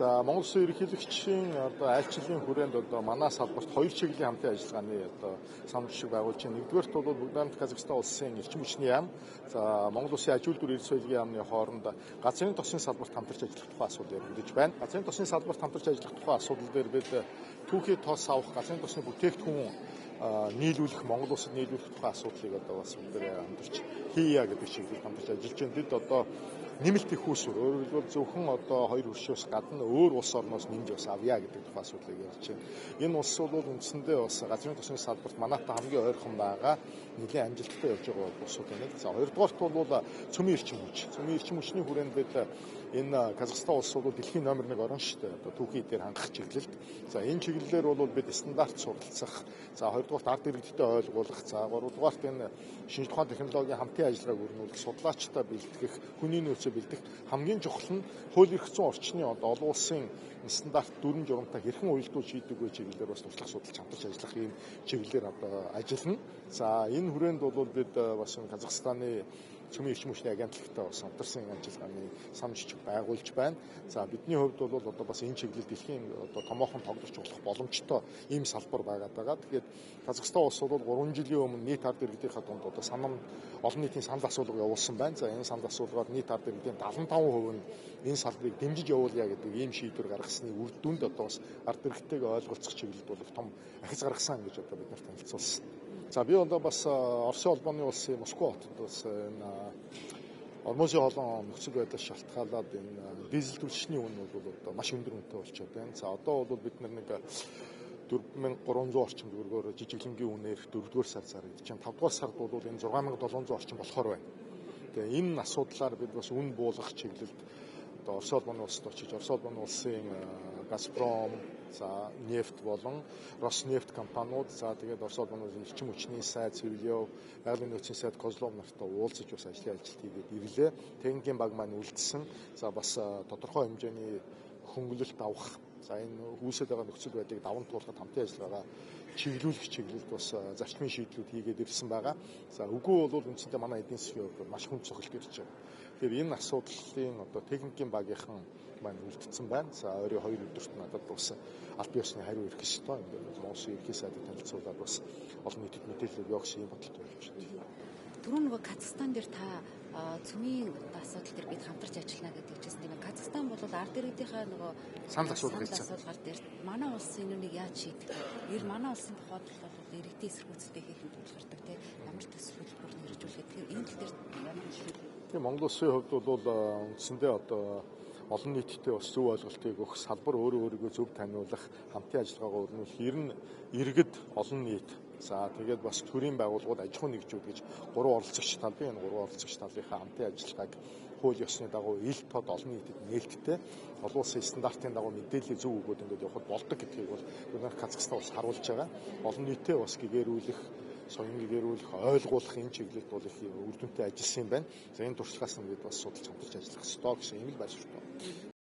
За Монгол Улсын ерөнхийлөгчийн айлчлалын хүрээнд манай салбарт хоёр чиглэлийн хамтын ажиллагааны сан жишг байгуулж байна. Нэгдүгээрт бол Бүгд Казахстан улсын эрчим хүчний яам, за Монгол Улсын аж үйлдвэр эрс соёлын яамны хооронд газрын тосны салбарт хамтарч ажиллах тухай асуудал яригдж байна. Газрын тосны салбарт хамтарч ажиллах тухай асуудал дээр бид түүхий тос авах, газрын тосны бүтээгдэхүүн нийлүүлэх, Монгол Улсад нийлүүлэх тухай асуудлыг бас бүгдээ хамтарч хийя гэдэг чиглэлд хамтарч ажиллаж байна. Бид нэмэлт их үүсвэр, өөрөөр хэлбэл зөвхөн хоёр хөршөөс гадна өөр улс орноос нэмж бас авъя гэдэг тухай асуудлыг ярьж байна. Энэ улс бол үндсэндээ бас газрын тосны салбарт манайтай хамгийн ойрхон байгаа нэлийн амжилттай явж байгаа улсууд байна. За хоёрдугаарт бол цөмийн эрчим хүч. Цөмийн эрчим хүчний хүрээнд бид энэ Казахстан улс бол дэлхийн номер 1 орн шүү дээ. Түүхий дээр хангах чиглэлд. За энэ чиглэлээр бол бид стандарт суралцах, за хоёрдугаарт ард иргэдэд ойлгуулах, за гуравдугаарт энэ шинжлэх ухааны технологийн хамтын ажиллагааг өрнүүлэх, судлаачтай бэлтгэх, хүний нөөцөө бэлдэх, хамгийн чухал нь хууль эрх зүйн орчны олон улсын стандарт дүрм журамтай хэрхэн уялдуул шийдэг вэ чиглэлээр бас туршлага судалж хамтарч ажиллах ийм чиглэлээр ажиллана. За энэ хүрээнд бол бид бас Казахстаны цөмийн эрчим хүчний агентлагтай бас хамтарсан ажиллагааны сан жишг байгуулж байна. За бидний хувьд бол бас энэ чиглэл дэлхийн томоохон тоглогч болох боломжтой ийм салбар байгаа. Тэгэхээр Казахстан улс бол 3 жилийн өмнө нийт ард иргэдийнхээ дунд олон нийтийн санал асуулга явуулсан байна. За энэ санал асуулгаар нийт ард иргэдийн 75% нь энэ салбарыг дэмжиж явуулъя гэдэг ийм шийдвэр гаргасны үр дүнд бас ард иргэдтэйгээ ойлголцох чиглэлд бол том ахиц гаргасан гэж бид нарт танилцуулсан. За би бас Оросын холбооны улсын Москва хотод бас энэ Ормозын холон нөхцөл байдлаас шалтгаалаад энэ дизель түлшний үн бол маш өндөр үнэтэй болчиход байна. За одоо бол бид нар 4300 орчим төгрөгөөр жижиглэнгийн үнээр 4-р сар зарагдаж байна. 5-р сард бол энэ 6700 орчим болохоор байна. Тэгээ энэ асуудлаар бид бас үн буулгах чиглэлд Оросын холбооны улсад очиж Оросын холбооны улсын Газпром, за нефт болон Роснефть компаниуд, за тэгээд Оросын холбооны улсын эрчим хүчний сайд Цэвлёв, байгалийн нөөцийн сайд Козлов нартай уулзаж бас ажлын ажилт хийгээд ирлээ. Техникийн баг маань үлдсэн. За бас тодорхой хэмжээний хөнгөлөлт авах, за энэ үүсэж байгаа нөхцөл байдлыг даван туулахад хамтын ажиллагаагаа чиглүүлэх чиглэлд бас зарчмын шийдлүүд хийгээд ирсэн байгаа. За үгүй бол үндсэндээ манай эдийн засгийн хувьд маш хүнд цохилт ирж байгаа. Тэгэхээр энэ асуудлын техникийн багийнхан маань үлдсэн байна. За өөрийн 2 өдөрт надад бас аль биесны хариу ирэх ёстой. Ингээд Монгол ерхий сайдад танилцуулаад бас олон нийтэд мэдээлэл өгөх юм бодолтой болж байна. Түрүүн Казахстан дээр та цөмийн асуудал дээр бид хамтарч ажиллана гэдэг чийсэн тийм. Казахстан бол ард иргэдийнхээ санал асуулгаар дээр манай улсын нүнийг яаж шийдэх вэ? Манай улсын тохиолдол бол иргэдийн эсэргүүцэлтэй хийх нь тулгардаг тийм. Ямар ч төсвөлбөр хэрэгжүүлэх. Тэгэхээр энэ тал дээр ямар тийм Монгол улсын хувьд бол үндсэндээ олон нийтэд бас зөв ойлголтыг өгөх, салбар өөрийгөө зөв таниулах, хамтын ажиллагаагаа өрнүүлэх, ер нь иргэд, олон нийт, за тэгээд бас төрийн байгууллагууд, аж ахуйн нэгжүүд гэж 3 оролцогч тал би энэ 3 оролцогч талынхаа хамтын ажиллагааг хууль ёсны дагуу ил тод олон нийтэд нээлттэй олон улсын стандартын дагуу мэдээлэл зөв өгөөд ингээд явахд болдог гэдгийг бол бид Казахстан улс харуулж байгаа. Олон нийтэд бас гэгэрүүлэх, соён гэгэрүүлэх, ойлгуулах энэ чиглэлд бол их үр дүнтэй ажилласан юм байна. За энэ туршлагаас нь бид бас судалж хамтарч ажиллах ёстой гэсэн юм л байна шүү дээ.